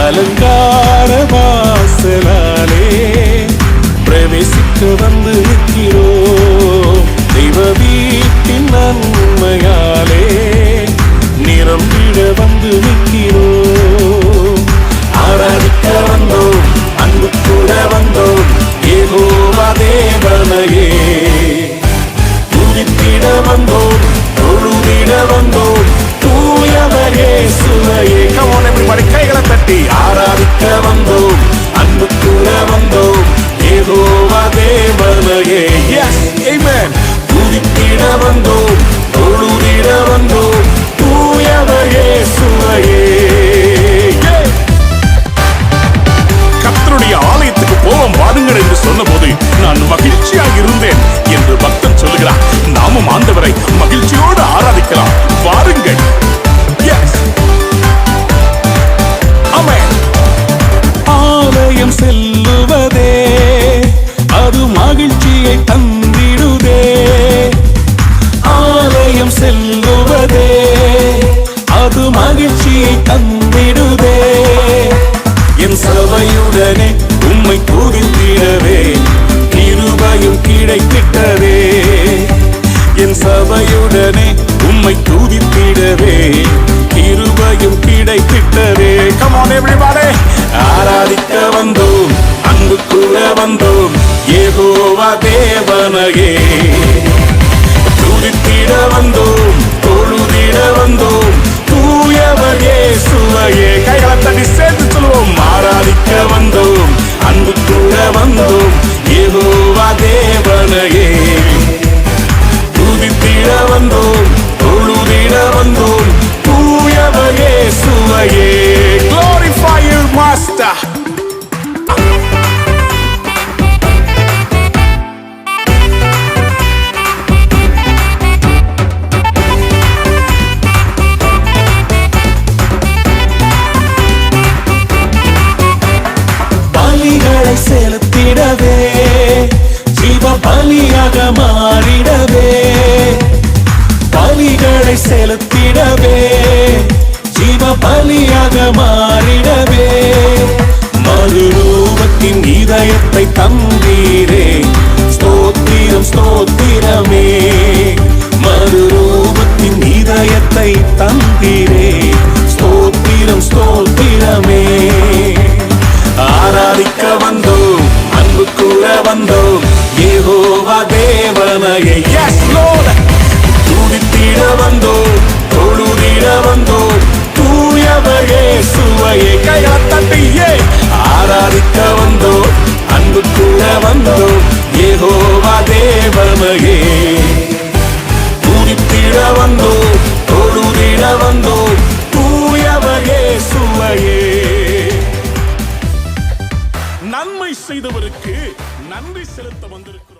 அலங்கார வாசலாலே பிரவேசிக்க வந்து நிற்கிறோம். தெய்வ வீட்டின் நன்மையாலே நிரம்பிட வந்து நிற்கிறோம். ஆராதிக்க வந்தோம், அன்பு கூட வந்தோம், யெகோவா தேவனையே துதித்திட வந்தோம், தொழுதிட வந்தோம், தூயவர் இயேசுவையே. Come on everybody, கைகளை தட்டி ஆராதிக்க வந்தோம், அன்பு கூட வந்தோம், யெகோவா தேவனையே. Yes, amen. துதித்திட வந்தோம், தொழுதிட வந்தோம், தூயவர் இயேசுவையே. கர்த்தருடைய ஆலயத்துக்கு போவோம் வாருங்கள் என்று சொன்னபோது நான் மகிழ்ச்சியாக இருந்தேன் என்று பக்தன் சொல்லுகிறார். நாமும் ஆண்டவரை மகிழ்ச்சியோடு ஆராதிக்கலாம் வாருங்கள். ஆலயம் செல்லுவதே அது மகிழ்ச்சியை தந்திடுதே. ஆலயம் செல்லுவதே அது மகிழ்ச்சியை தந்திடுதே. என் சபையுடனே உம்மை துதித்திடவே கிருபையும் கிடைத்திட்டதே. என் சபையுடனே உம்மை துதித்திடவே கிருபையும் கிடைத்திட்டதே. Come on everybody, ஆராதிக்க வந்தோம், அன்பு கூட வந்தோம், யெகோவா தேவனையே துதித்திட வந்தோம், தொழுதிட வந்தோம், தூயவர் இயேசுவையே. கைகளை தட்டி சேர்த்து சொல்லுவோம். ஆராதிக்க வந்தோம், அன்பு கூட வந்தோம், யெகோவா தேவனையே துதித்திட வந்தோம், தொழுதிட வந்தோம், தூயவர் இயேசுவையே. Glorify you, Master. பலிகளை செலுத்திடவே ஜீவ பலியாக மாறிடவே. பலிகளை செலுத்திடவே ஜீவ பலியாக மாறிடவே. மறுரூபத்தின் இதயத்தை தந்தீரே, ஸ்தோத்திரம் ஸ்தோத்திரமே. மறுரூபத்தின் இதயத்தை தந்தீரே, ஸ்தோத்திரம் ஸ்தோத்திரமே. ஆராதிக்க வந்தோம், அன்பு கூட வந்தோம், யெகோவா தேவனையே. Yes Lord. துதித்திட வந்தோம், தொழுதிட வந்தோம், தூயவர் இயேசுவையே. கைகளை தட்டி ஆராதிக்க வந்தோம், அன்பு கூட வந்தோம், யெகோவா தேவனையே துதித்திட வந்தோம், தொழுதிட வந்தோம், தூயவர் இயேசுவையே. நன்மை செய்தவருக்கு நன்றி செலுத்த வந்திருக்கிறோம்.